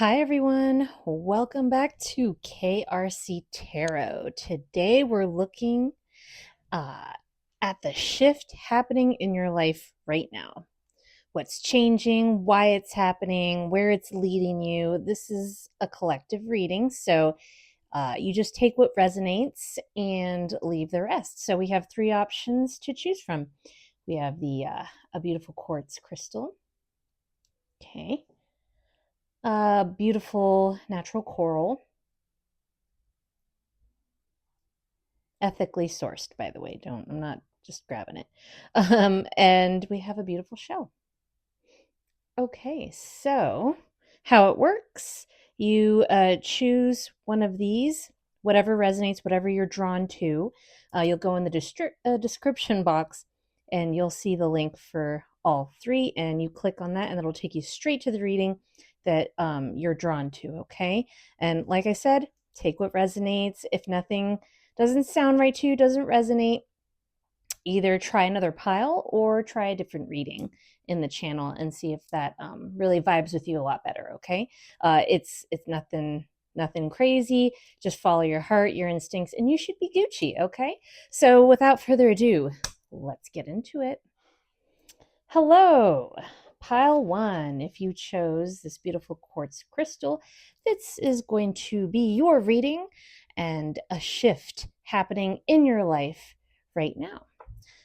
Hi, everyone. Welcome back to KRC Tarot. Today, we're looking uh, at the shift happening in your life right now. What's changing, why it's happening, where it's leading you. This is a collective reading, so you just take what resonates and leave the rest. So we have three options to choose from. We have a beautiful quartz crystal. Okay. Beautiful natural coral, ethically sourced, by the way. I'm not just grabbing it. And we have a beautiful shell. Okay, so how it works, you choose one of these, whatever resonates, whatever you're drawn to. You'll go in the description box and you'll see the link for all three, and you click on that and it'll take you straight to the reading that you're drawn to. Okay, and like I said, take what resonates. If nothing doesn't sound right to you, doesn't resonate, either try another pile or try a different reading in the channel and see if that really vibes with you a lot better. Okay, it's nothing crazy. Just follow your heart, your instincts, and you should be Gucci. Okay, so without further ado, let's get into it. Hello, pile one. If you chose this beautiful quartz crystal, this is going to be your reading and a shift happening in your life right now.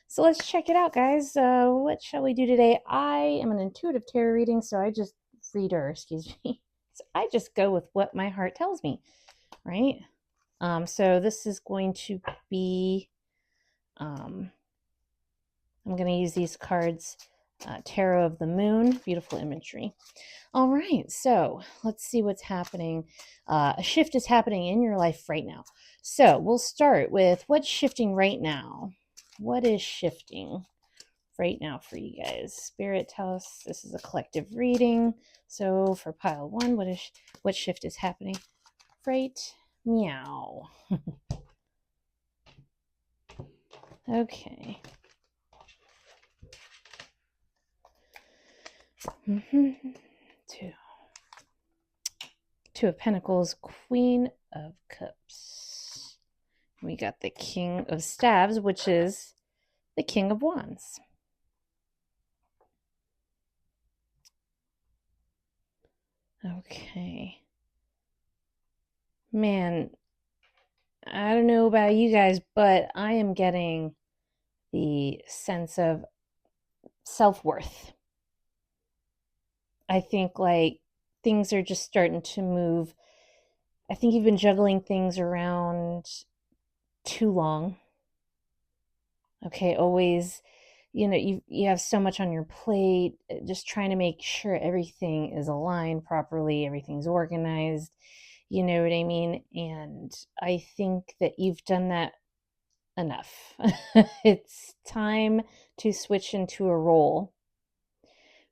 So let's check it out, guys. What shall we do today? I am an intuitive tarot reading, so I just excuse me. So I just go with what my heart tells me, right? So this is going to be, I'm going to use these cards, Tarot of the Moon, beautiful imagery. All right, so let's see what's happening. A shift is happening in your life right now. So we'll start with what's shifting right now. What is shifting right now for you guys? Spirit, tell us. This is a collective reading. So for pile one, what shift is happening right meow? Okay. Two of Pentacles, Queen of Cups. We got the King of Staves, which is the King of Wands. Okay. Man, I don't know about you guys, but I am getting the sense of self-worth. I think like things are just starting to move. I think you've been juggling things around too long. Okay, always, you have so much on your plate, just trying to make sure everything is aligned properly, everything's organized, you know what I mean? And I think that you've done that enough. It's time to switch into a role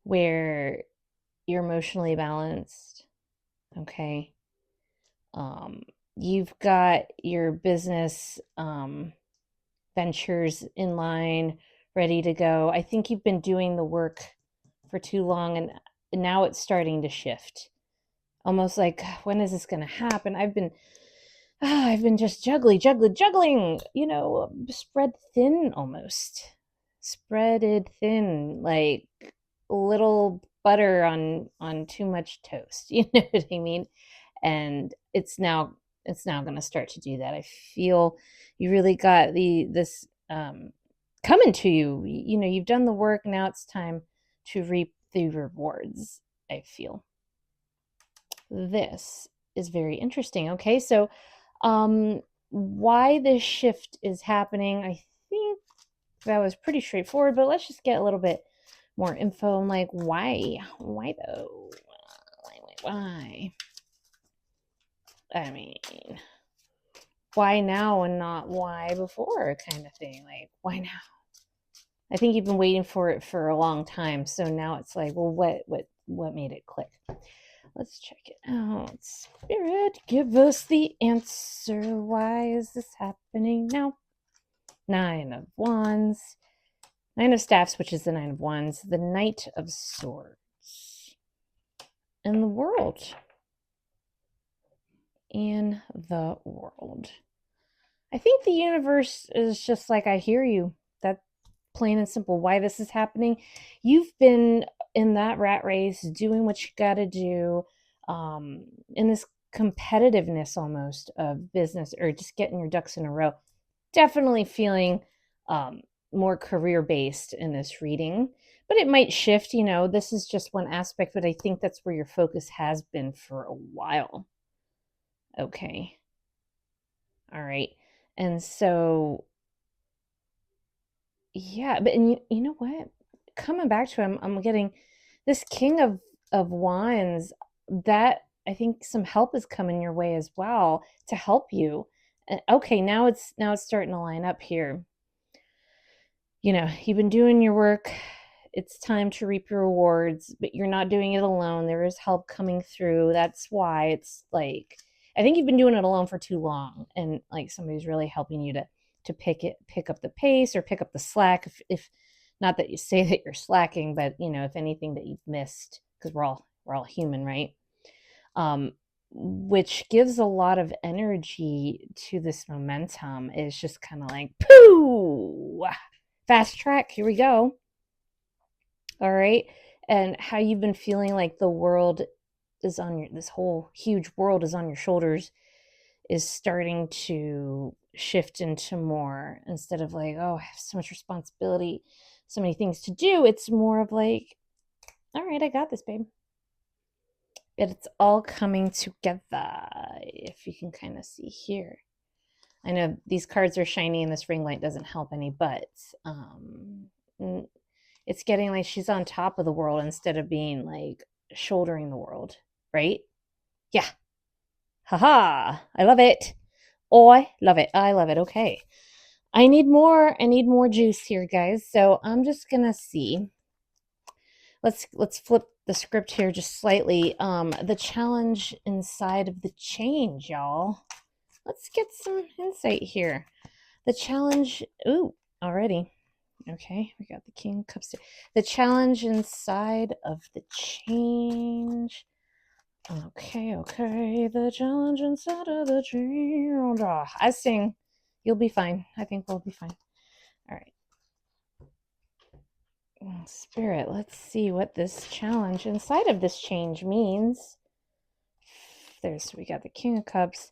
where you're emotionally balanced. Okay. You've got your business ventures in line, ready to go. I think you've been doing the work for too long, and now it's starting to shift. Almost like, when is this going to happen? I've been just juggling, spread thin almost. Spreaded thin, like little butter on too much toast. You know what I mean? And it's now going to start to do that. I feel you really got this coming to you. You've done the work. Now it's time to reap the rewards. I feel this is very interesting. Okay, so why this shift is happening, I think that was pretty straightforward, but let's just get a little bit more info on like why though, why? I mean, why now and not why before, kind of thing. Like, why now? I think you've been waiting for it for a long time, so now it's like, well, what made it click? Let's check it out. Spirit, give us the answer. Why is this happening now? Nine of Wands, Nine of Staffs, which is the Nine of Wands, the Knight of Swords, and the World. in the world. I think the universe is just like, I hear you. That plain and simple. Why this is happening. You've been in that rat race, doing what you got to do, in this competitiveness almost of business, or just getting your ducks in a row. Definitely feeling more career based in this reading, but it might shift. This is just one aspect, but I think that's where your focus has been for a while. Okay. All right. And so, yeah, but and you know what? Coming back to him, I'm getting this King of Wands. That I think some help is coming your way as well to help you. And okay, now it's starting to line up here. You've been doing your work. It's time to reap your rewards, but you're not doing it alone. There is help coming through. That's why it's like, I think you've been doing it alone for too long, and like somebody's really helping you to pick up the pace or pick up the slack. If not that you say that you're slacking, but if anything that you've missed, because we're all human, right? Which gives a lot of energy to this momentum. Is just kind of like, pooh, fast track, here we go. All right. And how you've been feeling like the world is on this whole huge world is on your shoulders, is starting to shift into more, instead of like, oh, I have so much responsibility, so many things to do. It's more of like, all right, I got this, babe. But it's all coming together, if you can kind of see here. I know these cards are shiny and this ring light doesn't help any, but it's getting like she's on top of the world instead of being like shouldering the world, right? Yeah. Haha. I love it. Oh, I love it. I love it. Okay. I need more juice here, guys. So I'm just gonna see. Let's flip the script here just slightly. The challenge inside of the change, y'all. Let's get some insight here. The challenge, already. Okay, we got the King of Cups. The challenge inside of the change. Okay. The challenge inside of the change. I sing. You'll be fine. I think we'll be fine. All right. Spirit, let's see what this challenge inside of this change means. We got the King of Cups,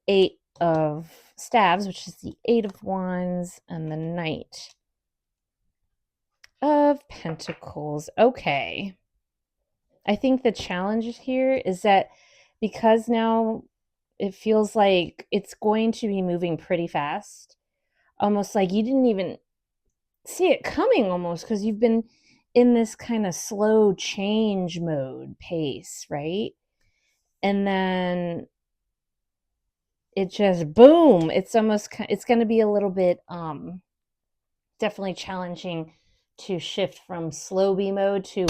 8 of Staves, which is the 8 of Wands, and the Knight of Pentacles. Okay. I think the challenge here is that because now it feels like it's going to be moving pretty fast, almost like you didn't even see it coming, almost, because you've been in this kind of slow change mode pace, right? And then it just boom, it's going to be a little bit definitely challenging to shift from slow B mode to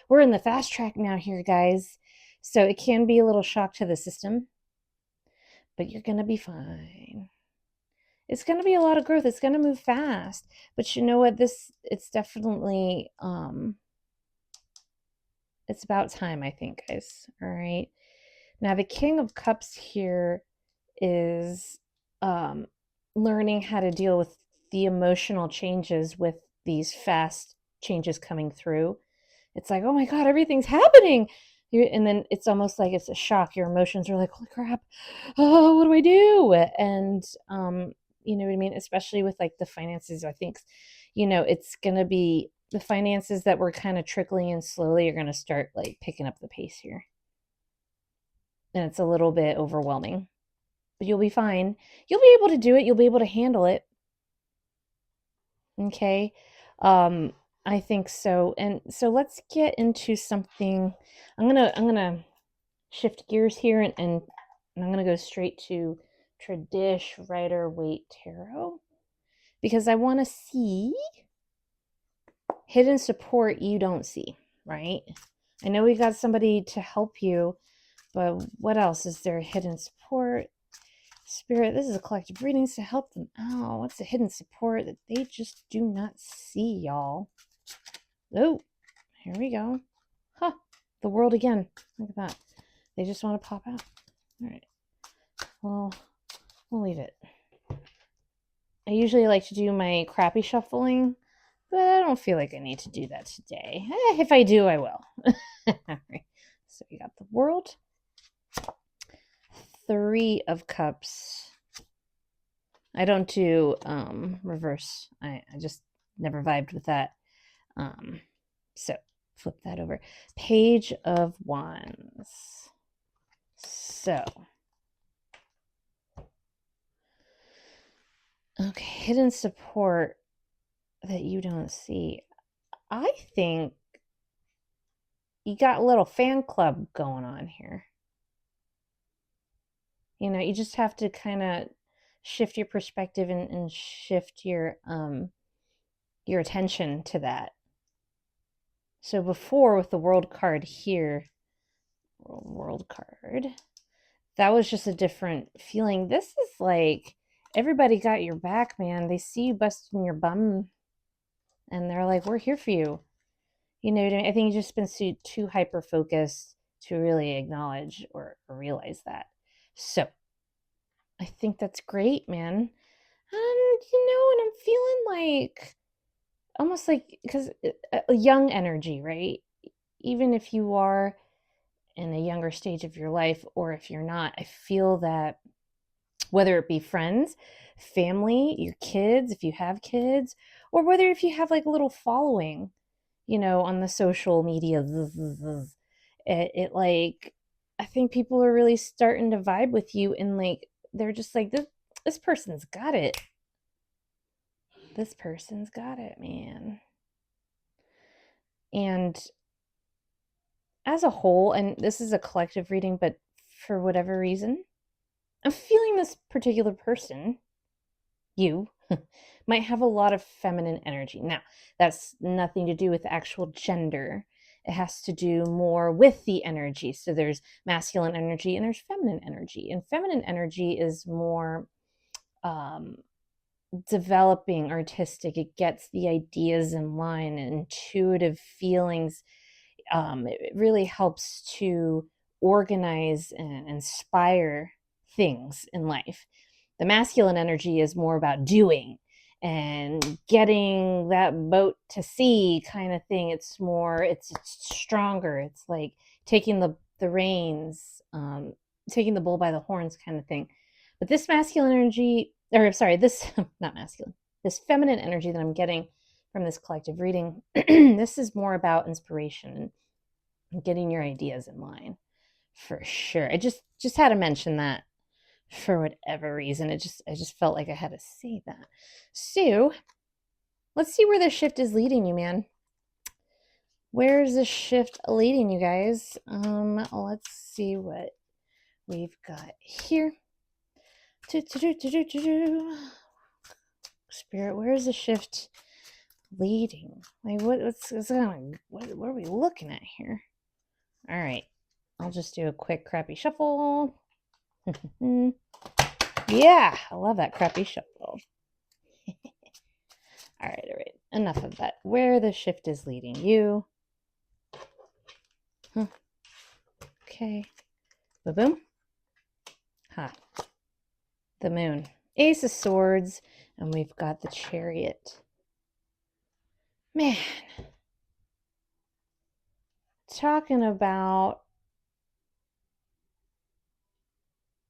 we're in the fast track now here, guys. So it can be a little shock to the system, but you're going to be fine. It's going to be a lot of growth. It's going to move fast, but you know what? It's definitely it's about time, I think, guys. All right. Now the King of Cups here is learning how to deal with the emotional changes with these fast changes coming through. It's like, oh my God, everything's happening. And then it's almost like it's a shock. Your emotions are like, holy crap, oh, what do I do? And, you know what I mean? Especially with like the finances, I think, it's going to be the finances that were kind of trickling in slowly are going to start like picking up the pace here. And it's a little bit overwhelming, but you'll be fine. You'll be able to do it. You'll be able to handle it. Okay. I think so. And so let's get into something. I'm gonna shift gears here, and I'm gonna go straight to Tradish Rider Waite Tarot, because I want to see hidden support you don't see, right? I know we got somebody to help you, but what else is there? Hidden support. Spirit, this is a collective readings to help them out. What's the hidden support that they just do not see, y'all? Oh, here we go. Huh. The world again. Look at that. They just want to pop out. All right. well, we'll leave it. I usually like to do my crappy shuffling, but I don't feel like I need to do that today. If I do, I will. All right. So we got the World, 3 of Cups. I don't do reverse. I just never vibed with that. So flip that over. Page of Wands. So, okay, hidden support that you don't see. I think you got a little fan club going on here. You know, you just have to kind of shift your perspective and shift your attention to that. So before, with the World card here, World card, that was just a different feeling. This is like everybody got your back, man. They see you busting your bum and they're like, we're here for you. You know what I mean? I think you've just been too hyper focused to really acknowledge or realize that. So I think that's great, man. And and I'm feeling like almost like, because a young energy, right? Even if you are in a younger stage of your life, or if you're not, I feel that whether it be friends, family, your kids, if you have kids, or whether if you have like a little following, on the social media, it like, I think people are really starting to vibe with you, and like they're just like, this person's got it. This person's got it, man. And as a whole, and this is a collective reading, but for whatever reason, I'm feeling this particular person, you, might have a lot of feminine energy. Now, that's nothing to do with actual gender. It has to do more with the energy. So there's masculine energy and there's feminine energy. And feminine energy is more developing, artistic. It gets the ideas in line, and intuitive feelings. It really helps to organize and inspire things in life. The masculine energy is more about doing and getting that boat to sea kind of thing. It's stronger. It's like taking the reins, taking the bull by the horns kind of thing. But this masculine energy, or sorry, this, not masculine, this feminine energy that I'm getting from this collective reading, this is more about inspiration and getting your ideas in line, for sure. I just had to mention that for whatever reason. I just felt like I had to say that. So let's see where this shift is leading you, man. Where is this shift leading you guys? Let's see what we've got here. Spirit, where is the shift leading? Like, what's going on? What are we looking at here? All right, I'll just do a quick crappy shuffle. Yeah, I love that crappy shuffle. All right. Enough of that. Where the shift is leading you. Huh. Okay. Boom. Ha. The Moon. Ace of Swords. And we've got the Chariot. Man. Talking about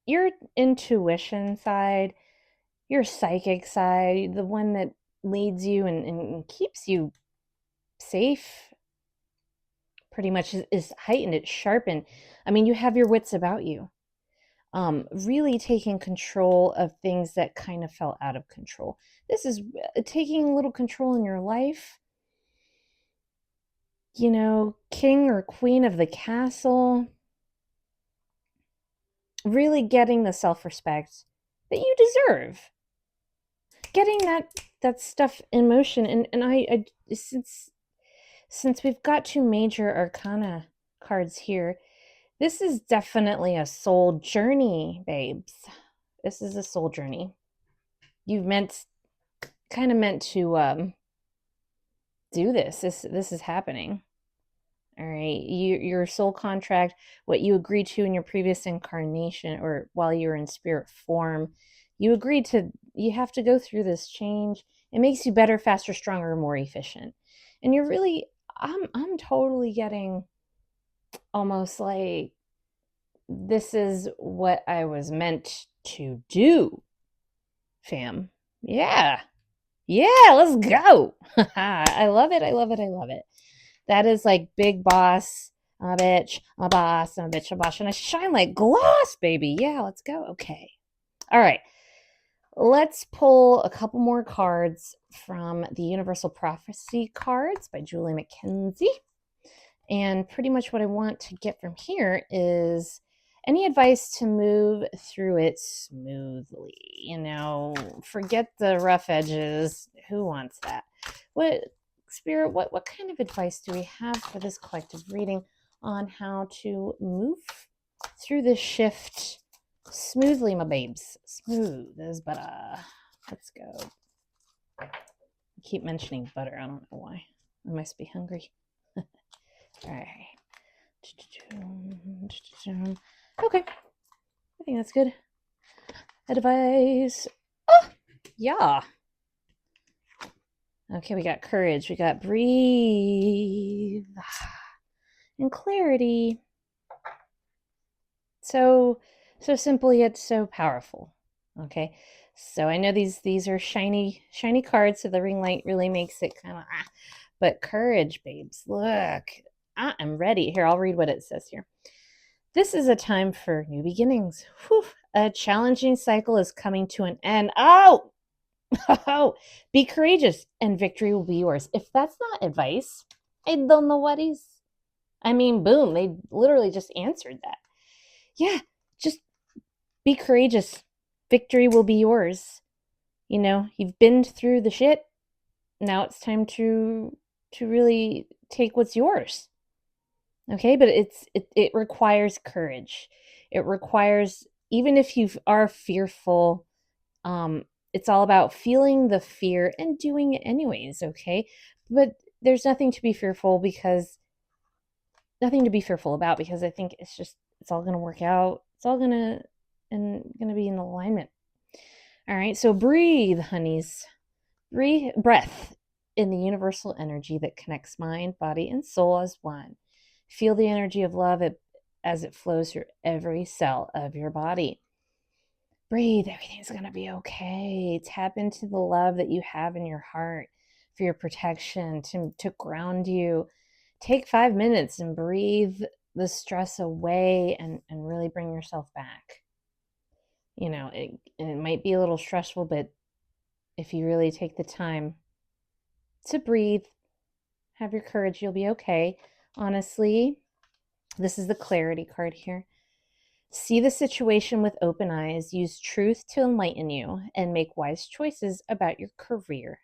your intuition side, your psychic side, the one that leads you and keeps you safe, pretty much is heightened. It's sharpened. I mean, you have your wits about you. Really taking control of things that kind of fell out of control. This is taking a little control in your life. King or queen of the castle. Really getting the self-respect that you deserve. Getting that stuff in motion. And I since we've got 2 major arcana cards here, this is definitely a soul journey, babes. This is a soul journey. You've kind of meant to do this. This is happening. All right. Your soul contract, what you agreed to in your previous incarnation or while you were in spirit form, you agreed to, you have to go through this change. It makes you better, faster, stronger, more efficient. And you're really, I'm totally getting almost like this is what I was meant to do, fam. Yeah. Yeah, let's go. I love it. I love it. I love it. That is like big boss. I'm a bitch. I'm a boss. I'm a bitch. I'm a boss. And I shine like gloss, baby. Yeah, let's go. Okay. All right. Let's pull a couple more cards from the Universal Prophecy cards by Julie McKenzie. And pretty much what I want to get from here is any advice to move through it smoothly. Forget the rough edges. Who wants that? What Spirit, what kind of advice do we have for this collective reading on how to move through this shift smoothly, my babes? Smooth as butter. Let's go. I keep mentioning butter. I don't know why. I must be hungry. All right. Okay. I think that's good. Advice. Oh, yeah. Okay, we got courage. We got breathe. And clarity. So simple yet so powerful. Okay. So I know these are shiny cards, so the ring light really makes it kind of but courage, babes. Look, I am ready. Here, I'll read what it says here. This is a time for new beginnings. Whew. A challenging cycle is coming to an end. Oh, be courageous and victory will be yours. If that's not advice, I don't know what is. I mean, boom, they literally just answered that. Yeah, just be courageous. Victory will be yours. You've been through the shit. Now it's time to really take what's yours. Okay, but it requires courage. It requires, even if you are fearful, it's all about feeling the fear and doing it anyways, okay? But there's nothing to be fearful about, because I think it's all going to work out. It's all going to be in alignment. All right, so breathe, honeys. Breath in the universal energy that connects mind, body, and soul as one. Feel the energy of love as it flows through every cell of your body. Breathe. Everything's going to be okay. Tap into the love that you have in your heart for your protection, to ground you. Take 5 minutes and breathe the stress away and really bring yourself back. It might be a little stressful, but if you really take the time to breathe, have your courage, you'll be okay. Honestly, this is the clarity card here. See the situation with open eyes, use truth to enlighten you, and make wise choices about your career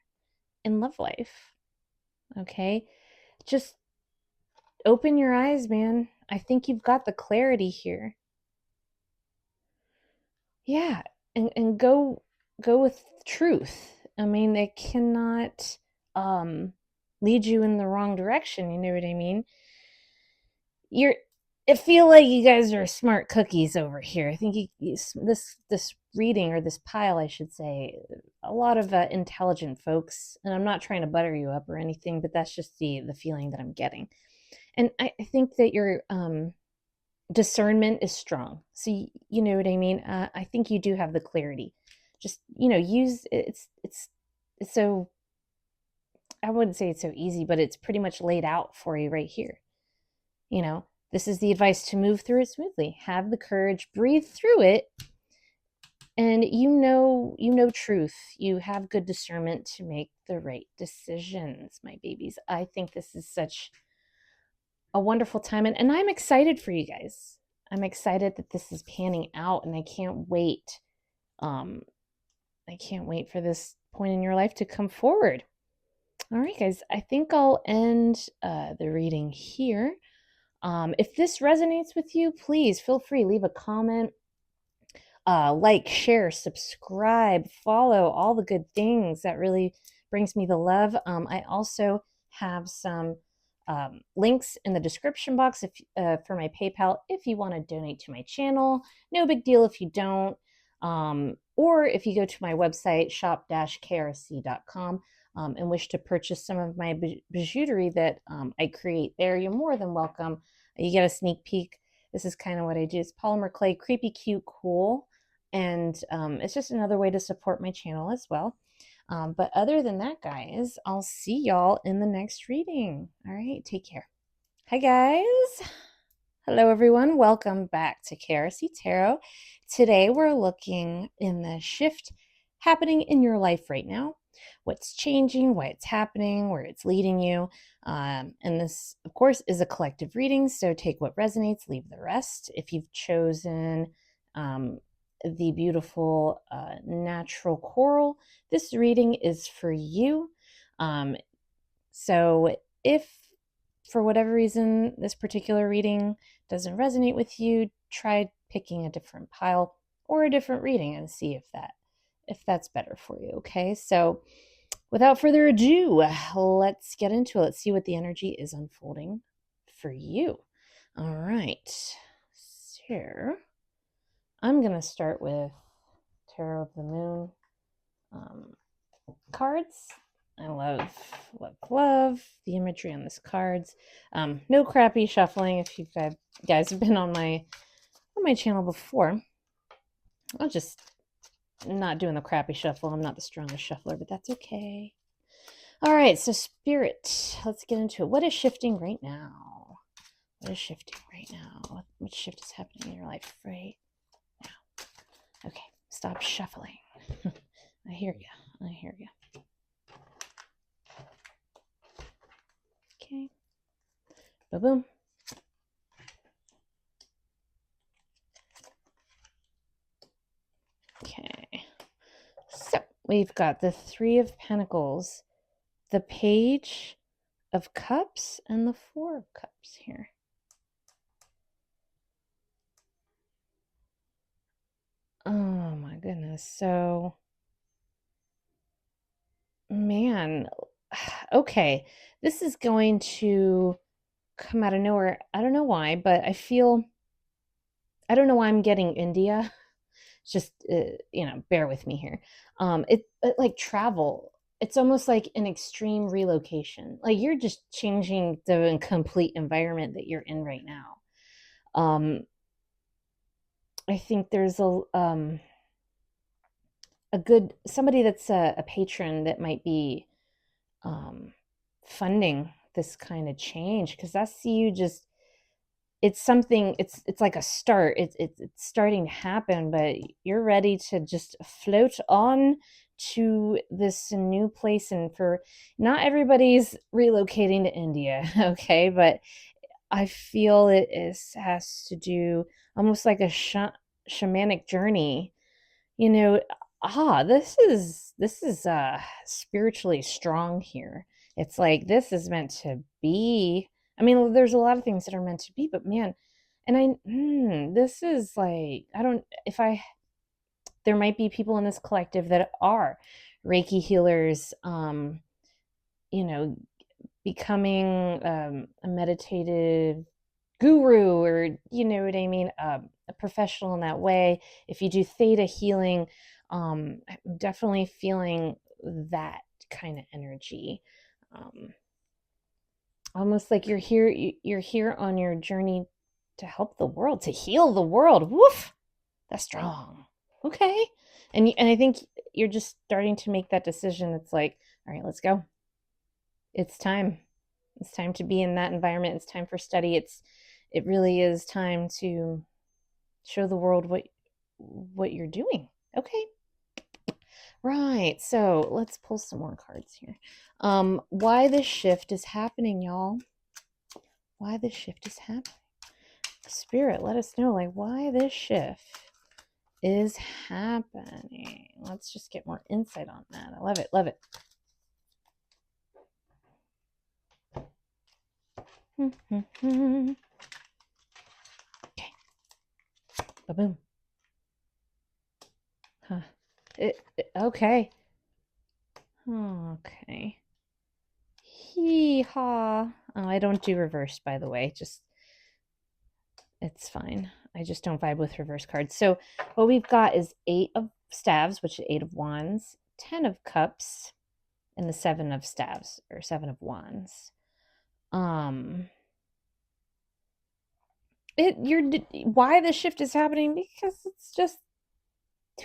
and love life. Okay? Just open your eyes, man. I think you've got the clarity here. Yeah, and go with truth. I mean, they cannot lead you in the wrong direction, you know what I mean? I feel like you guys are smart cookies over here. I think this reading, or this pile, I should say, a lot of intelligent folks, and I'm not trying to butter you up or anything, but that's just the feeling that I'm getting. And I think that your discernment is strong. So you know what I mean? I think you do have the clarity. Just, use it's so, I wouldn't say it's so easy, but it's pretty much laid out for you right here. This is the advice to move through it smoothly. Have the courage, breathe through it, and you know truth. You have good discernment to make the right decisions, my babies. I think this is such a wonderful time, and I'm excited for you guys. I'm excited that this is panning out, and I can't wait. I can't wait for this point in your life to come forward. All right, guys, I think I'll end the reading here. If this resonates with you, please feel free, leave a comment, like, share, subscribe, follow, all the good things. That really brings me the love. I also have some links in the description box for my PayPal if you want to donate to my channel. No big deal if you don't. Or if you go to my website, shop-krc.com, and wish to purchase some of my bijouterie that I create there, you're more than welcome. You get a sneak peek. This is kind of what I do. It's polymer clay, creepy, cute, cool. And it's just another way to support my channel as well. But other than that, guys, I'll see y'all in the next reading. All right, take care. Hi, guys. Hello, everyone. Welcome back to KRC Tarot. Today, we're looking in the shift happening in your life right now. What's changing, why it's happening, where it's leading you. And this, of course, is a collective reading, so take what resonates, leave the rest. If you've chosen the beautiful natural coral, this reading is for you. So if for whatever reason this particular reading doesn't resonate with you, try picking a different pile or a different reading and see if that's better for you. Okay, so without further ado, let's get into it. Let's see what the energy is unfolding for you. All right, so I'm going to start with Tarot of the Moon cards. I love the imagery on this cards. No crappy shuffling. If you guys have been on my channel before, I'll just not doing the crappy shuffle. I'm not the strongest shuffler, but that's okay. All right, so Spirit, let's get into it. What is shifting right now? What is shifting right now? What shift is happening in your life right now? Okay, stop shuffling. I hear you. I hear you. Okay. Boom. Okay. So we've got the Three of Pentacles, the Page of Cups, and the Four of Cups here. Oh my goodness. So, man, okay. This is going to come out of nowhere. I don't know why, but I don't know why I'm getting India. Just, bear with me here. It like travel. It's almost like an extreme relocation. Like you're just changing the complete environment that you're in right now. I think there's a good somebody that's a patron that might be funding this kind of change, because I see you just it's something it's like a start. It's starting to happen, but you're ready to just float on to this new place. And for not everybody's relocating to India, okay, but I feel has to do almost like a shamanic journey. This is spiritually strong here. It's like this is meant to be. I mean, there's a lot of things that are meant to be, but man, and this is like, I don't, if I, there might be people in this collective that are Reiki healers, becoming a meditative guru, or you know what I mean, a professional in that way. If you do theta healing, I'm definitely feeling that kind of energy. Almost like you're here on your journey to help the world, to heal the world. Woof, that's strong. Okay, and I think you're just starting to make that decision. It's like, all right, let's go. It's time. It's time to be in that environment. It's time for study. It really is time to show the world what you're doing. Okay. Right. So let's pull some more cards here. Why this shift is happening, y'all. Why this shift is happening. Spirit, let us know, like, why this shift is happening. Let's just get more insight on that. I love it. Love it. Okay. Ba-boom. Huh. Okay. Okay. Hee-haw. Oh, I don't do reverse, by the way. Just, it's fine. I just don't vibe with reverse cards. So what we've got is 8 of staves, which is 8 of wands, 10 of cups, and the 7 of staves, or 7 of wands. Why the shift is happening? Because it's just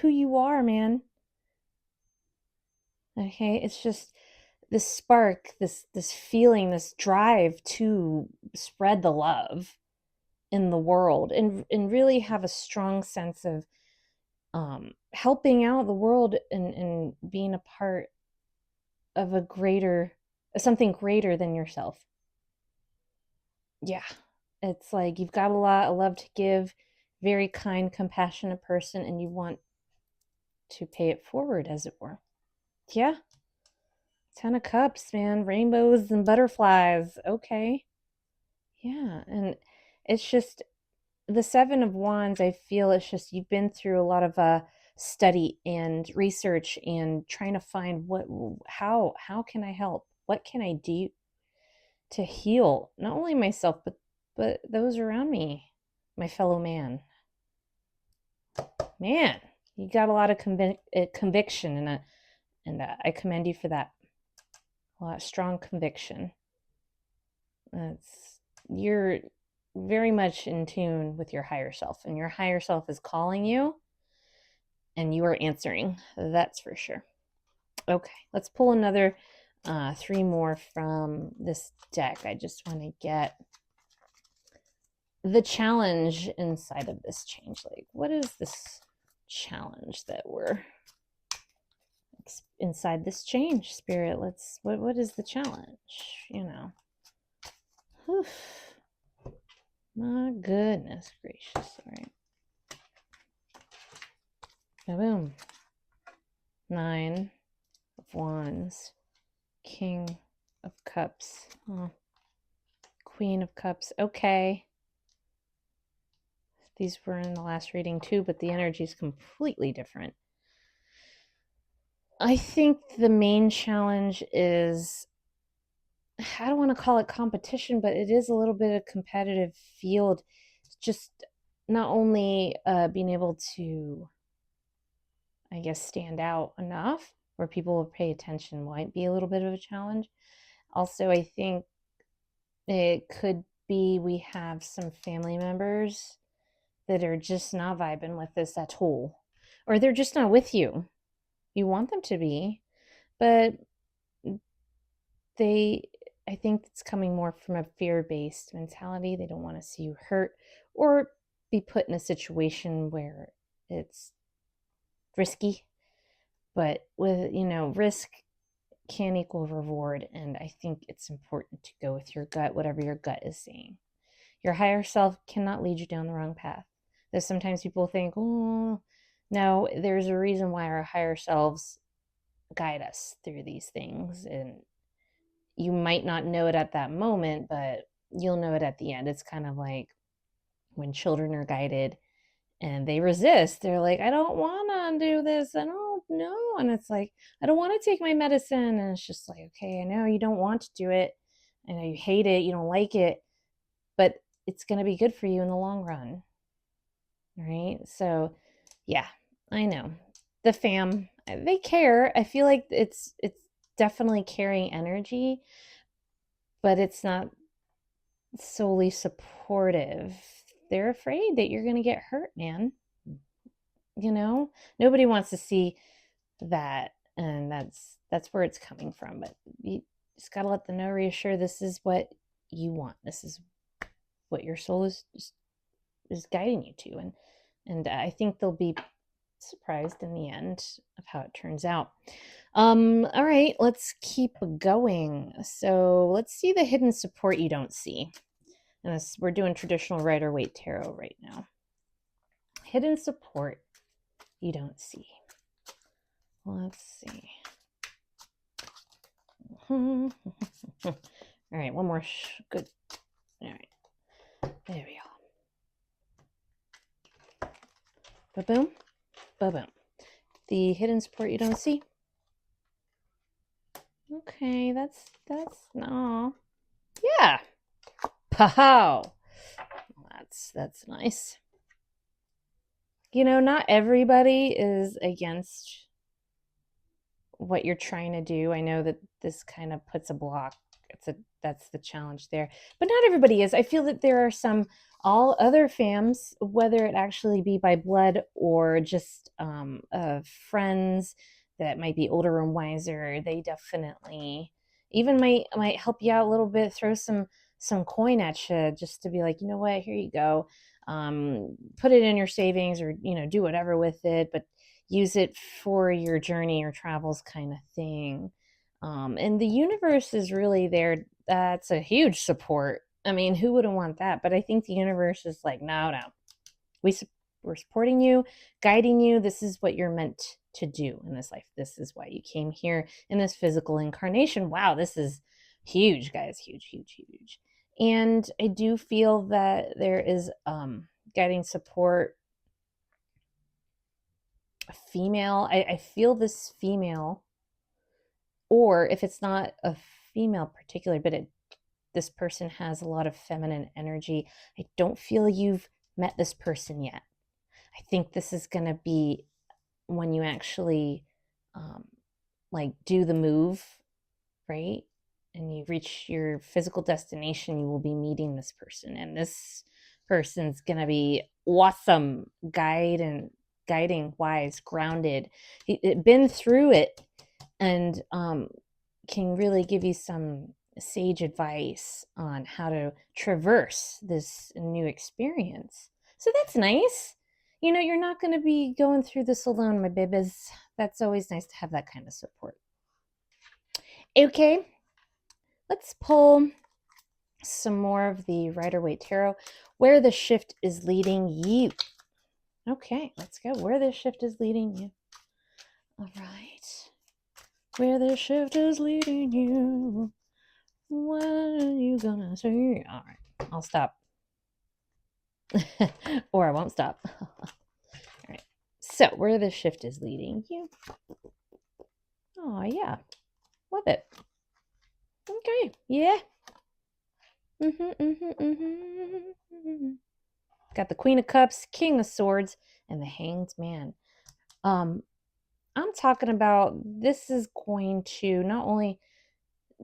who you are, man. Okay, it's just this spark, this feeling, this drive to spread the love in the world, and really have a strong sense of helping out the world, and being a part of something greater than yourself. Yeah, it's like you've got a lot of love to give, very kind, compassionate person, and you want to pay it forward, as it were. Yeah. 10 of cups, man. Rainbows and butterflies. Okay. Yeah. And it's just the 7 of wands. I feel it's just you've been through a lot of study and research and trying to find how can I help? What can I do to heal not only myself but those around me, my fellow man. Man, you got a lot of conviction, and I commend you for that. A lot of strong conviction. You're very much in tune with your higher self, and your higher self is calling you, and you are answering. That's for sure. Okay, let's pull another 3 more from this deck. I just want to get the challenge inside of this change. Like, what is this challenge that we're inside this change, Spirit? What is the challenge? Oof. My goodness gracious. All right. Boom. 9 of wands, King of cups, Queen of cups. Okay. These were in the last reading too, but the energy is completely different. I think the main challenge is, I don't want to call it competition, but it is a little bit of competitive field. Just not only being able to, I guess, stand out enough where people will pay attention might be a little bit of a challenge. Also, I think it could be we have some family members that are just not vibing with this at all, or they're just not with you. You want them to be, but I think it's coming more from a fear-based mentality. They don't want to see you hurt or be put in a situation where it's risky. But with, risk can equal reward, and I think it's important to go with your gut, whatever your gut is saying. Your higher self cannot lead you down the wrong path. There's sometimes people think, oh, no, there's a reason why our higher selves guide us through these things, and you might not know it at that moment, but you'll know it at the end. It's kind of like when children are guided and they resist. They're like, I don't want to do this. I don't know. And it's like, I don't want to take my medicine. And it's just like, okay, I know you don't want to do it. I know you hate it. You don't like it, but it's going to be good for you in the long run. Right? So yeah, I know the fam, they care. I feel like it's definitely carrying energy, but it's not solely supportive. They're afraid that you're going to get hurt, man. Nobody wants to see that, and that's where it's coming from. But you just got to let them know, reassure, this is what you want. This is what your soul is guiding you to, and I think they'll be surprised in the end of how it turns out. All right, let's keep going. So let's see the hidden support you don't see. And we're doing traditional Rider-Waite tarot right now. Hidden support you don't see. Let's see. All right, one more. Good. All right. There we go. Ba-boom. Ba-boom. The hidden support you don't see. Okay, that's no. Yeah. Pow. That's nice. You know, not everybody is against what you're trying to do. I know that this kind of puts a block. That's the challenge there. But not everybody is. I feel that there are some all other fams, whether it actually be by blood or just friends that might be older and wiser, they definitely even might help you out a little bit, throw some coin at you just to be like, you know what, here you go. Put it in your savings or do whatever with it, but use it for your journey or travels kind of thing. And the universe is really there. That's a huge support. I mean, who wouldn't want that? But I think the universe is like, no, we, we're supporting you, guiding you. This is what you're meant to do in this life. This is why you came here in this physical incarnation. Wow, this is huge, guys. Huge, huge, huge. And I do feel that there is guiding support. A female, I feel this female, or if it's not a female particular, but this person has a lot of feminine energy. I don't feel you've met this person yet. I think this is going to be when you actually like do the move, right? And you reach your physical destination, you will be meeting this person. And this person's going to be awesome, guiding, wise, grounded. Been through it and can really give you some sage advice on how to traverse this new experience. So that's nice. You're not going to be going through this alone, my babies. That's always nice to have that kind of support. Okay, let's pull some more of the Rider-Waite Tarot, where the shift is leading you. Okay, let's go. Where the shift is leading you. All right. Where the shift is leading you. What are you gonna say? All right, I'll stop. Or I won't stop. All right. So, where the shift is leading you. Oh, yeah. Love it. Okay. Yeah. Got the Queen of Cups, King of Swords, and the Hanged Man. I'm talking about this is going to not only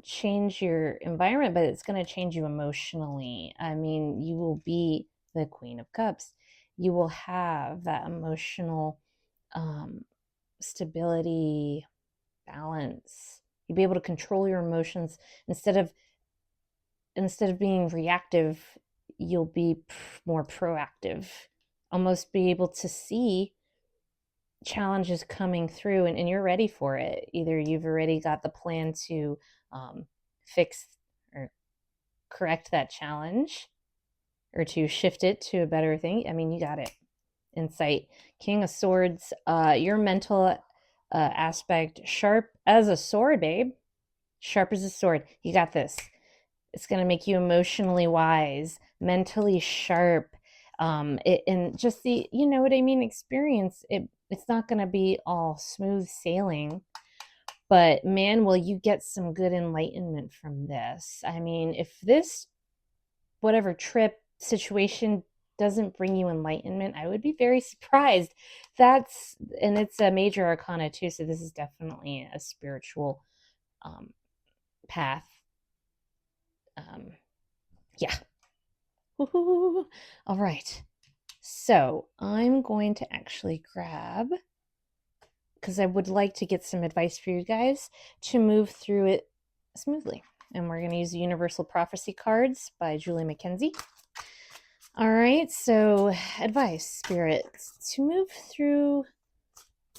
change your environment, but it's going to change you emotionally. I mean, you will be the Queen of Cups. You will have that emotional stability, balance. You'll be able to control your emotions instead of being reactive. You'll be more proactive. Almost be able to see challenges coming through and you're ready for it. Either you've already got the plan to fix or correct that challenge or to shift it to a better thing. I mean, you got it. Insight. King of Swords, your mental aspect, sharp as a sword, babe. Sharp as a sword. You got this. It's going to make you emotionally wise, mentally sharp, and just the, you know what I mean, experience. It's not going to be all smooth sailing, but man, will you get some good enlightenment from this. I mean, if this, whatever trip situation doesn't bring you enlightenment, I would be very surprised. And it's a major arcana too, so this is definitely a spiritual path. Yeah. Woo-hoo. All right. So I'm going to actually grab, because I would like to get some advice for you guys to move through it smoothly. And we're going to use the Universal Prophecy cards by Julie McKenzie. All right. So advice, spirits, to move through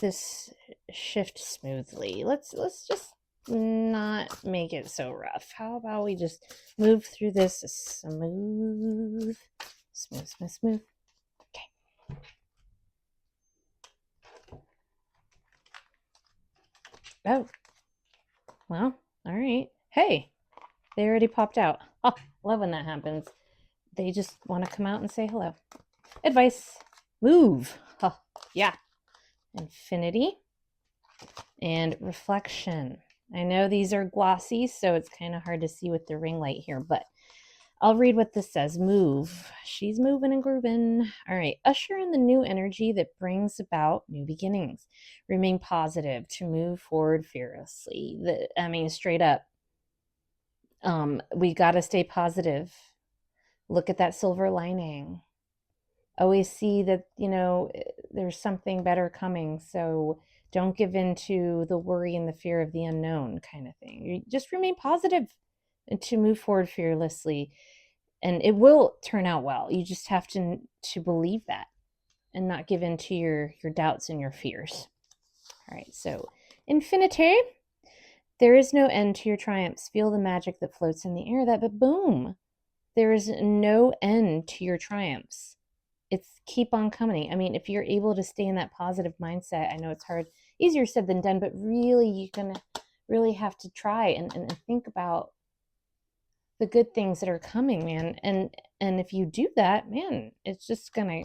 this shift smoothly. Let's just not make it so rough. How about we just move through this smooth. Okay. Oh, well, all right. Hey, they already popped out. Oh, love when that happens. They just want to come out and say hello. Advice, move. Yeah. Infinity and reflection. I know these are glossy, so it's kind of hard to see with the ring light here, but I'll read what this says. Move. She's moving and grooving. All right. Usher in the new energy that brings about new beginnings. Remain positive to move forward fearlessly. Straight up. We got to stay positive. Look at that silver lining. Always see that, there's something better coming. So don't give in to the worry and the fear of the unknown kind of thing. You just remain positive and to move forward fearlessly. And it will turn out well. You just have to believe that and not give in to your doubts and your fears. All right, so infinity. There is no end to your triumphs. Feel the magic that floats in the air. But boom, there is no end to your triumphs. It's keep on coming. I mean, if you're able to stay in that positive mindset, I know it's hard, easier said than done, but really you're gonna really have to try and think about the good things that are coming, man. And if you do that, man, it's just gonna,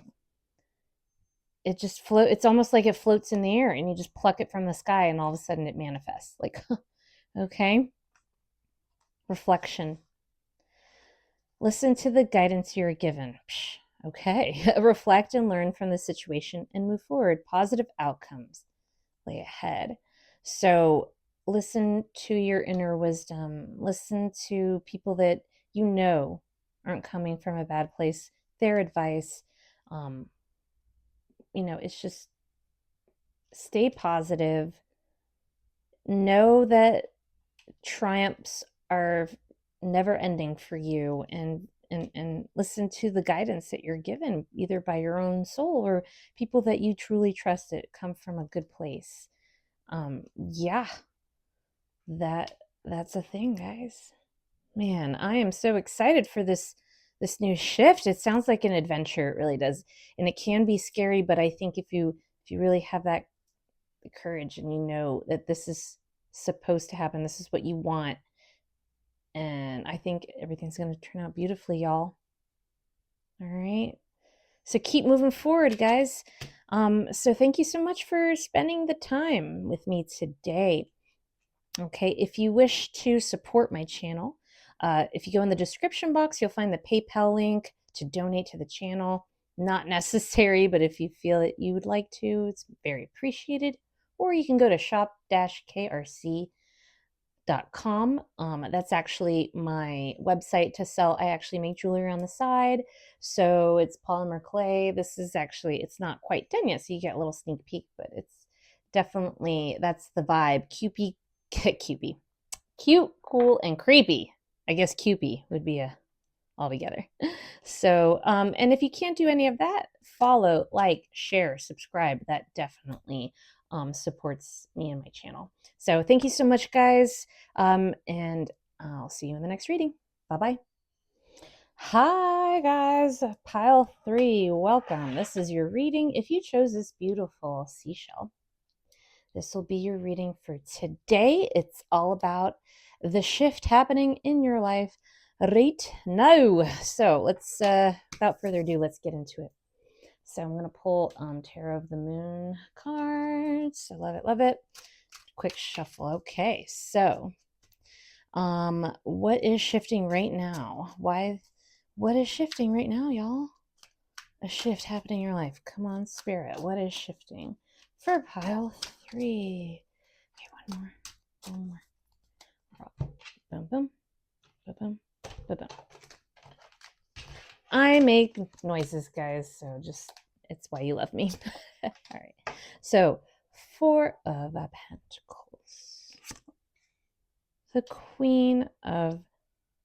it just float. It's almost like it floats in the air and you just pluck it from the sky and all of a sudden it manifests. Like, okay. Reflection. Listen to the guidance you're given. Okay. Reflect and learn from the situation and move forward. Positive outcomes lay ahead. So listen to your inner wisdom. Listen to people that you know aren't coming from a bad place. Their advice. It's just stay positive. Know that triumphs are never ending for you, and listen to the guidance that you're given, either by your own soul or people that you truly trust that come from a good place. Yeah, that's a thing, guys. Man, I am so excited for this new shift. It sounds like an adventure. It really does. And it can be scary, but I think if you really have that courage and you know that this is supposed to happen, this is what you want, and I think everything's going to turn out beautifully, y'all. All right. So keep moving forward, guys. So thank you so much for spending the time with me today. Okay, if you wish to support my channel, if you go in the description box, you'll find the PayPal link to donate to the channel. Not necessary, but if you feel that you would like to, it's very appreciated. Or you can go to shop-krc.com. That's actually my website to sell. I actually make jewelry on the side. So it's polymer clay. This is actually, it's not quite done yet, so you get a little sneak peek, but it's definitely, that's the vibe. Cupid. Cute, cool, and creepy. I guess Cupid would be all together. So, and if you can't do any of that, follow, like, share, subscribe. That definitely supports me and my channel. So thank you so much, guys. And I'll see you in the next reading. Bye-bye. Hi, guys. Pile 3, welcome. This is your reading. If you chose this beautiful seashell, this will be your reading for today. It's all about the shift happening in your life right now. So let's, without further ado, let's get into it. So I'm going to pull Tarot of the Moon cards. I love it, love it. Quick shuffle. Okay, so what is shifting right now? What is shifting right now, y'all? A shift happening in your life. Come on, Spirit. What is shifting? For pile 3. Okay, one more. Boom, boom, boom, boom, boom, boom. I make noises, guys, so just, it's why you love me. All right. So, 4 of Pentacles. The Queen of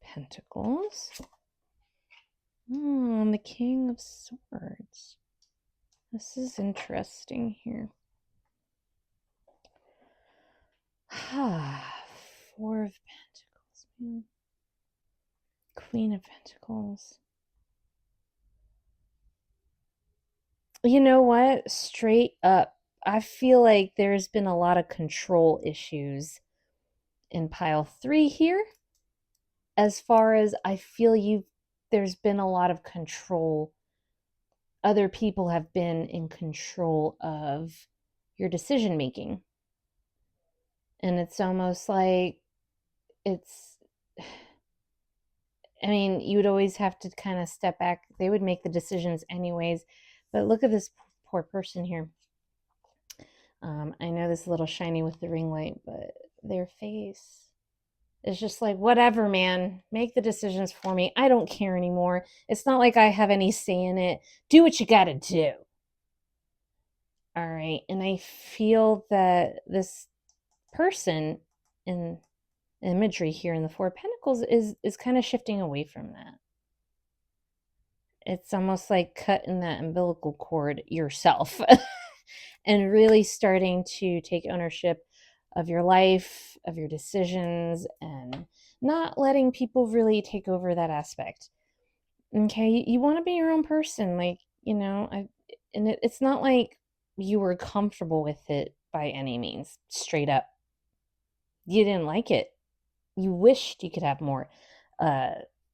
Pentacles. The King of Swords. This is interesting here. 4 of Pentacles. Man. Queen of Pentacles. You know what? Straight up, I feel like there's been a lot of control issues in pile 3 here. As far as I feel there's been a lot of control. Other people have been in control of your decision making. And it's almost like it's, I mean, you would always have to kind of step back. They would make the decisions anyways. But look at this poor person here. I know this is a little shiny with the ring light, but their face is just like, whatever, man. Make the decisions for me. I don't care anymore. It's not like I have any say in it. Do what you got to do. All right. And I feel that this person in imagery here in the Four of Pentacles is kind of shifting away from that. It's almost like cutting that umbilical cord yourself and really starting to take ownership of your life, of your decisions, and not letting people really take over that aspect. Okay, you want to be your own person, like, it's not like you were comfortable with it by any means, straight up. You didn't like it. You wished you could have more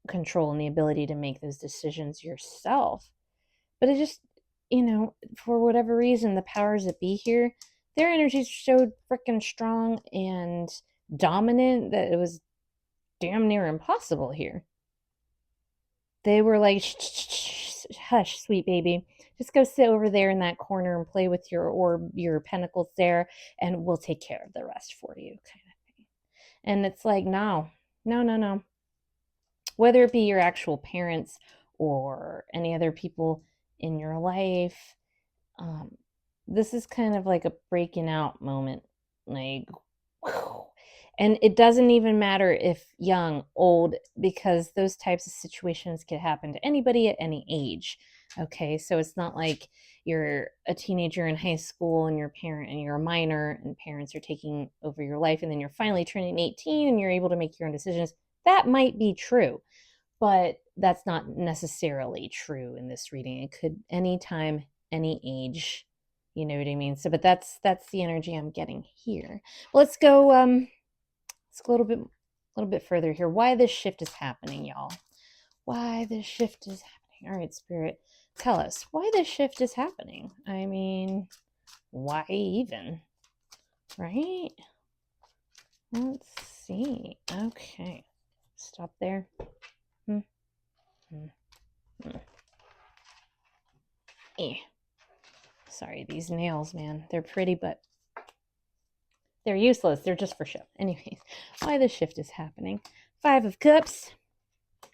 control and the ability to make those decisions yourself. But it just, for whatever reason, the powers that be here, their energies showed freaking strong and dominant that it was damn near impossible here. They were like, hush, sweet baby. Just go sit over there in that corner and play with your orb, your pentacles there, and we'll take care of the rest for you, kind of thing. And it's like, no. Whether it be your actual parents or any other people in your life, this is kind of like a breaking out moment. Like, whew. And it doesn't even matter if young, old, because those types of situations could happen to anybody at any age. Okay, so it's not like you're a teenager in high school and you're a minor and parents are taking over your life, and then you're finally turning 18 and you're able to make your own decisions. That might be true, but that's not necessarily true in this reading. It could anytime, any age. You know what I mean? So, but that's the energy I'm getting here. Well, let's go a little bit further here. Why this shift is happening, y'all? Why this shift is happening? All right, Spirit, tell us why this shift is happening. I mean, why even? Right? Let's see. Okay, stop there. Sorry, these nails, man. They're pretty, but they're useless. They're just for show. Anyways, why this shift is happening. 5 of Cups.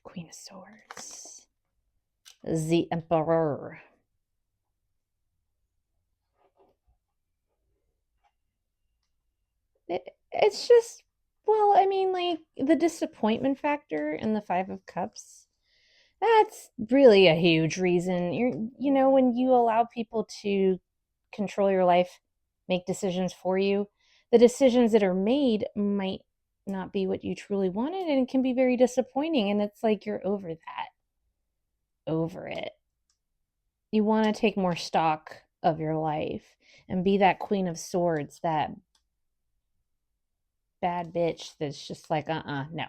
Queen of Swords. The Emperor. It's just, well, I mean, like, the disappointment factor in the 5 of Cups. That's really a huge reason. When you allow people to control your life, make decisions for you, the decisions that are made might not be what you truly wanted, and it can be very disappointing. And it's like you're over that, over it. You want to take more stock of your life and be that Queen of Swords, that bad bitch that's just like, no.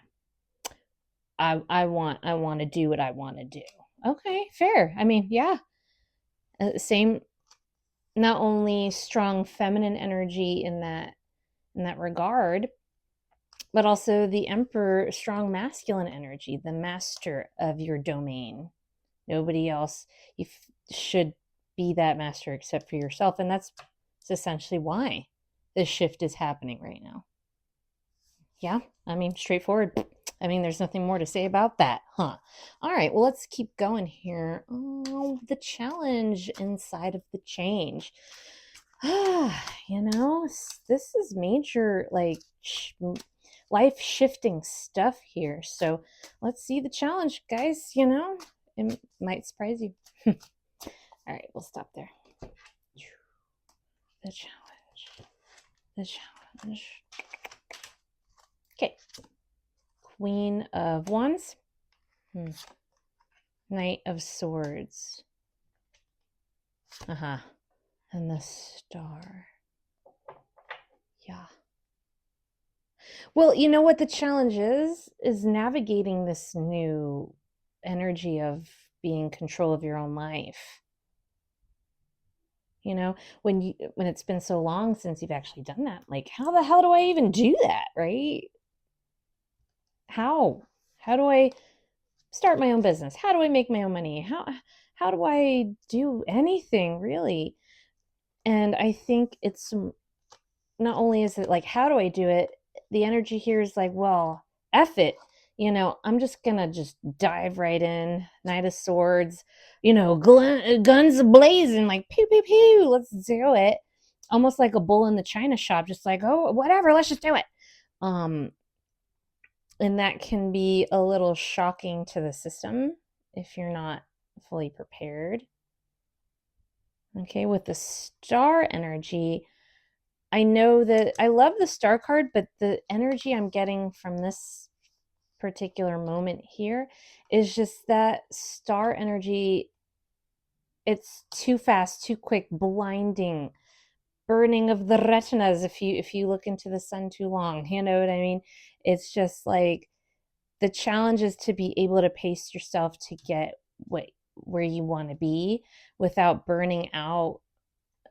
I want to do what I want to do. Okay, fair. I mean, yeah. Same, not only strong feminine energy in that regard, but also the Emperor, strong masculine energy, the master of your domain. Nobody else, you should be that master except for yourself. And that's essentially why this shift is happening right now. Yeah, I mean, straightforward. I mean, there's nothing more to say about that, huh? All right, well, let's keep going here. Oh, the challenge inside of the change. This is major, like, life shifting stuff here. So let's see the challenge, guys. It might surprise you. All right, we'll stop there. The challenge. Okay. Queen of Wands. Knight of Swords. And the Star. Yeah. Well, you know what the challenge is navigating this new energy of being in control of your own life. You know, when it's been so long since you've actually done that, like, how the hell do I even do that, right? How do I start my own business? How do I make my own money? How do I do anything really? And I think it's not only is it like, how do I do it? The energy here is like, well, F it. I'm just gonna just dive right in. Knight of Swords, guns blazing, like pew pew pew. Let's do it. Almost like a bull in the china shop, just like, oh, whatever, let's just do it. And that can be a little shocking to the system if you're not fully prepared. Okay, with the star energy, I know that I love the star card, but the energy I'm getting from this particular moment here is just that star energy. It's too fast, too quick, blinding, burning of the retinas if you look into the sun too long. You know what I mean? It's just like the challenge is to be able to pace yourself to get where you want to be without burning out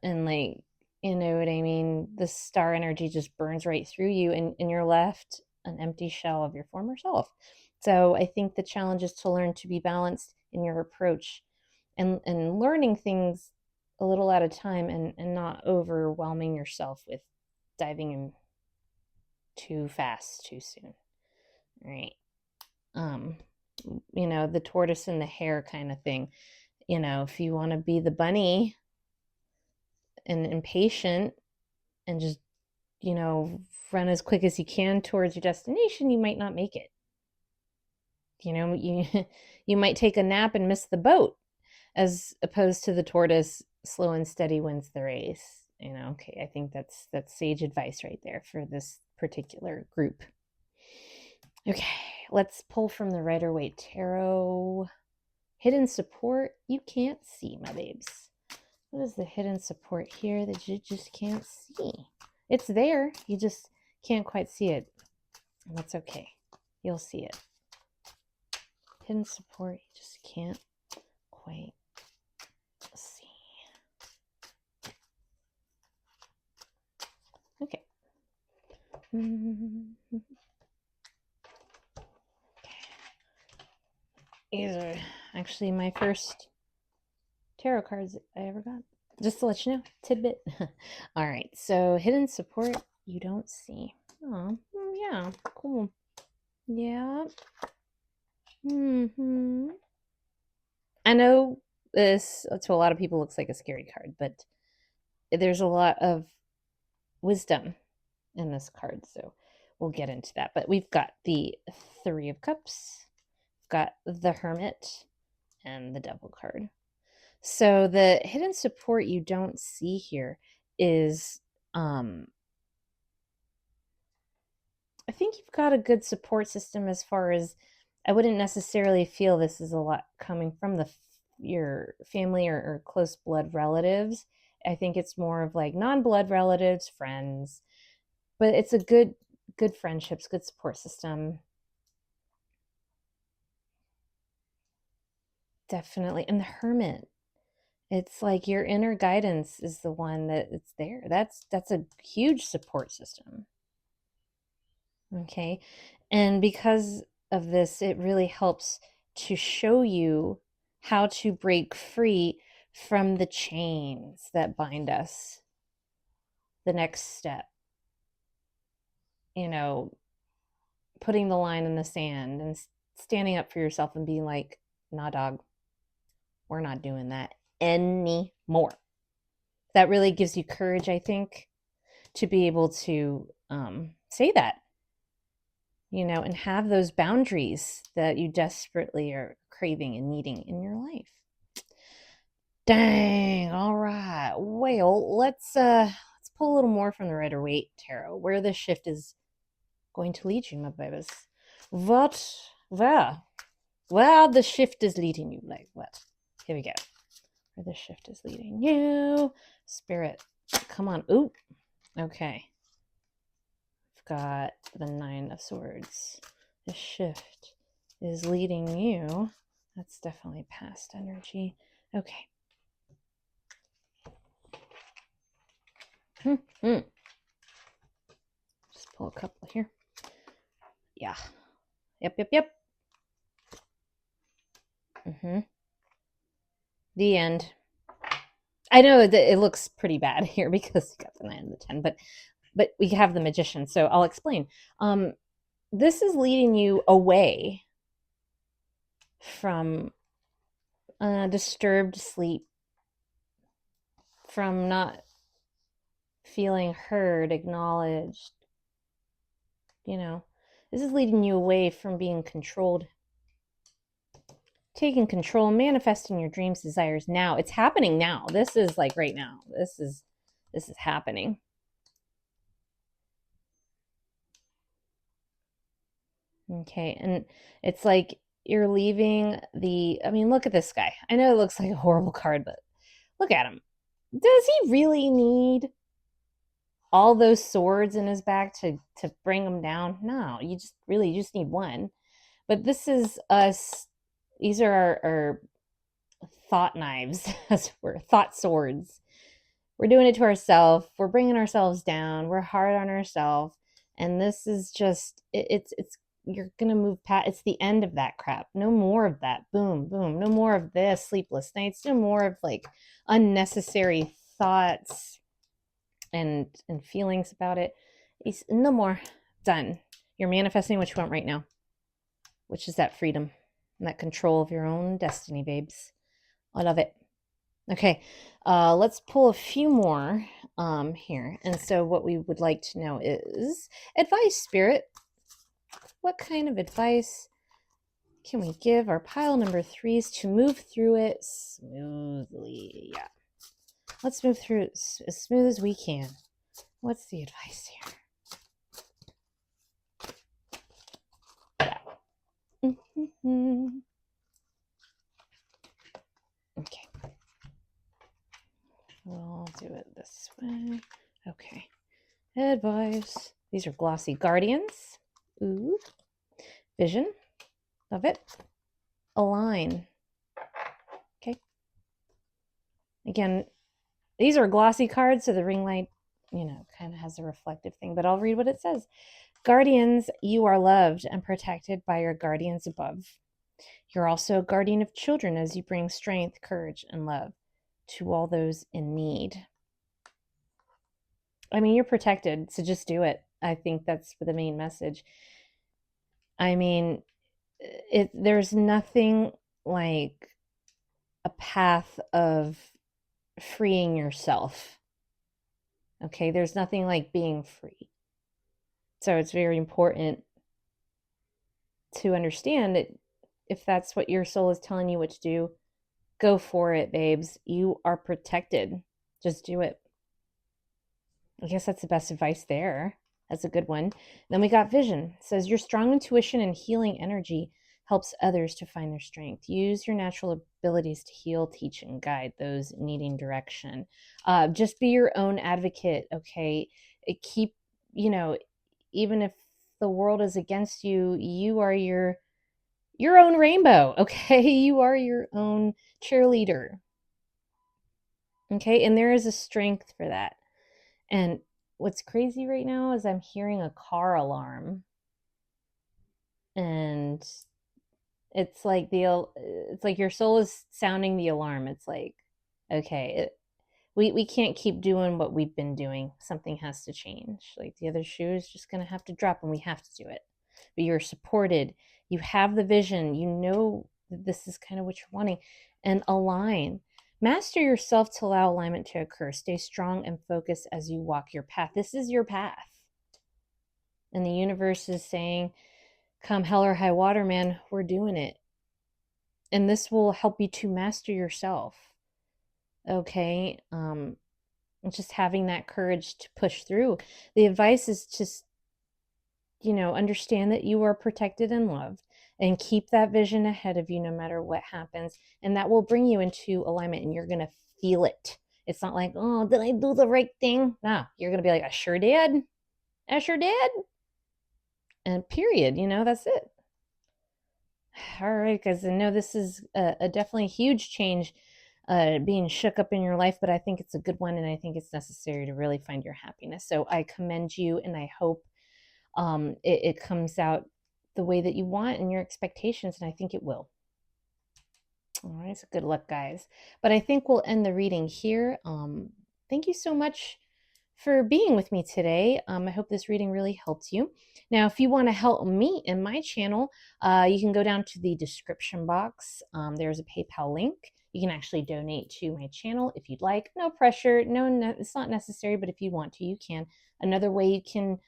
and, like, you know what I mean? The star energy just burns right through you, and you're left an empty shell of your former self. So I think the challenge is to learn to be balanced in your approach and learning things a little at a time and not overwhelming yourself with diving in too fast too soon. Right. The tortoise and the hare kind of thing. If you want to be the bunny and impatient and just, run as quick as you can towards your destination, you might not make it. You might take a nap and miss the boat, as opposed to the tortoise, slow and steady wins the race. Okay, I think that's sage advice right there for this particular group. Okay, let's pull from the Rider-Waite Tarot. Hidden support you can't see, my babes. What is the hidden support here that you just can't see? It's there. You just can't quite see it. And that's okay. You'll see it. Hidden support you just can't quite see. Okay. These are actually my first tarot cards I ever got. Just to let you know, tidbit. All right, so hidden support you don't see. Oh, yeah, cool. Yeah. I know this to a lot of people looks like a scary card, but there's a lot of wisdom in this card, so we'll get into that. But we've got the Three of Cups, we've got the Hermit, and the Devil card. So the hidden support you don't see here is, I think you've got a good support system as far as, I wouldn't necessarily feel this is a lot coming from your family or close blood relatives. I think it's more of like non-blood relatives, friends, but it's a good friendships, good support system. Definitely. And the Hermit, it's like your inner guidance is the one that it's there. That's a huge support system. Okay. And because of this, it really helps to show you how to break free from the chains that bind us. The next step, putting the line in the sand and standing up for yourself and being like, nah, dog, we're not doing that anymore. That really gives you courage, I think, to be able to say that, and have those boundaries that you desperately are craving and needing in your life. Dang. All right. Well, let's pull a little more from the Rider-Waite Tarot, where the shift is going to lead you, my babies. Where the shift is leading you, like what? Here we go. Where the shift is leading you. Spirit, come on. Ooh. Okay. We've got the Nine of Swords. The shift is leading you. That's definitely past energy. Okay. Mm-hmm. Just pull a couple here. Yeah. Yep. Mm-hmm. The end. I know that it looks pretty bad here because you got the 9 and the 10, but we have the Magician, so I'll explain. This is leading you away from disturbed sleep, from not feeling heard, acknowledged. This is leading you away from being controlled, taking control, manifesting your dreams, desires now. It's happening now. This is like right now. This is happening. Okay, and it's like you're leaving look at this guy. I know it looks like a horrible card, but look at him. Does he really need all those swords in his back to bring him down? No, you just need one. But this is us. These are our thought knives, as we're thought swords. We're doing it to ourselves. We're bringing ourselves down. We're hard on ourselves. And this is just, it's you're going to move past, it's the end of that crap. No more of that. Boom, boom. No more of this sleepless nights. No more of like unnecessary thoughts and feelings about it. It's no more. Done. You're manifesting what you want right now, which is that freedom and that control of your own destiny, babes. I love it. Okay, let's pull a few more here. And so what we would like to know is advice, Spirit. What kind of advice can we give our pile number 3s to move through it smoothly? Yeah. Let's move through it as smooth as we can. What's the advice here? Yeah. Okay. We'll do it this way. Okay. Advice. These are glossy guardians. Ooh. Vision. Love it. Align. Okay. Again, these are glossy cards, so the ring light, kind of has a reflective thing, but I'll read what it says. Guardians, you are loved and protected by your guardians above. You're also a guardian of children as you bring strength, courage, and love to all those in need. You're protected, so just do it. I think that's the main message. There's nothing like a path of freeing yourself. Okay, there's nothing like being free. So it's very important to understand that if that's what your soul is telling you what to do, go for it, babes. You are protected. Just do it. I guess that's the best advice there. That's a good one. Then we got vision. It says your strong intuition and healing energy helps others to find their strength. Use your natural abilities to heal, teach, and guide those needing direction. Just be your own advocate, okay? Keep, even if the world is against you, you are your own rainbow, okay? You are your own cheerleader, okay? And there is a strength for that. And what's crazy right now is I'm hearing a car alarm. And it's like your soul is sounding the alarm. It's like, okay, we can't keep doing what we've been doing. Something has to change. Like the other shoe is just going to have to drop and we have to do it. But you're supported. You have the vision. You know that this is kind of what you're wanting. And align. Master yourself to allow alignment to occur. Stay strong and focused as you walk your path. This is your path. And the universe is saying, come hell or high water, man, we're doing it. And this will help you to master yourself. Okay? Just having that courage to push through. The advice is just, understand that you are protected and loved and keep that vision ahead of you no matter what happens. And that will bring you into alignment and you're going to feel it. It's not like, oh, did I do the right thing? No, you're going to be like, I sure did. I sure did. And period, that's it. All right, guys, I know this is a definitely huge change being shook up in your life, but I think it's a good one, and I think it's necessary to really find your happiness. So I commend you, and I hope it comes out the way that you want and your expectations, and I think it will. All right, so good luck, guys. But I think we'll end the reading here. Thank you so much for being with me today. I hope this reading really helped you. Now, if you want to help me and my channel, you can go down to the description box. There's a PayPal link. You can actually donate to my channel if you'd like. No pressure. No, it's not necessary, but if you want to, you can. Another way you can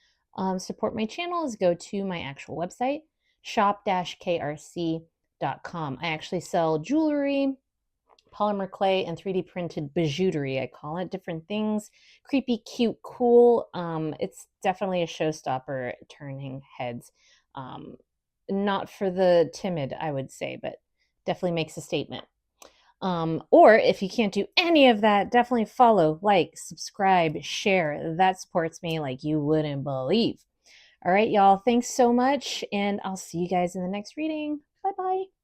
support my channel is go to my actual website, shop-krc.com. I actually sell jewelry, polymer clay, and 3D printed bijouterie. I call it different things. Creepy, cute, cool. It's definitely a showstopper, turning heads. Not for the timid, I would say, but definitely makes a statement. Or if you can't do any of that, definitely follow, like, subscribe, share. That supports me like you wouldn't believe. All right, y'all. Thanks so much, and I'll see you guys in the next reading. Bye-bye.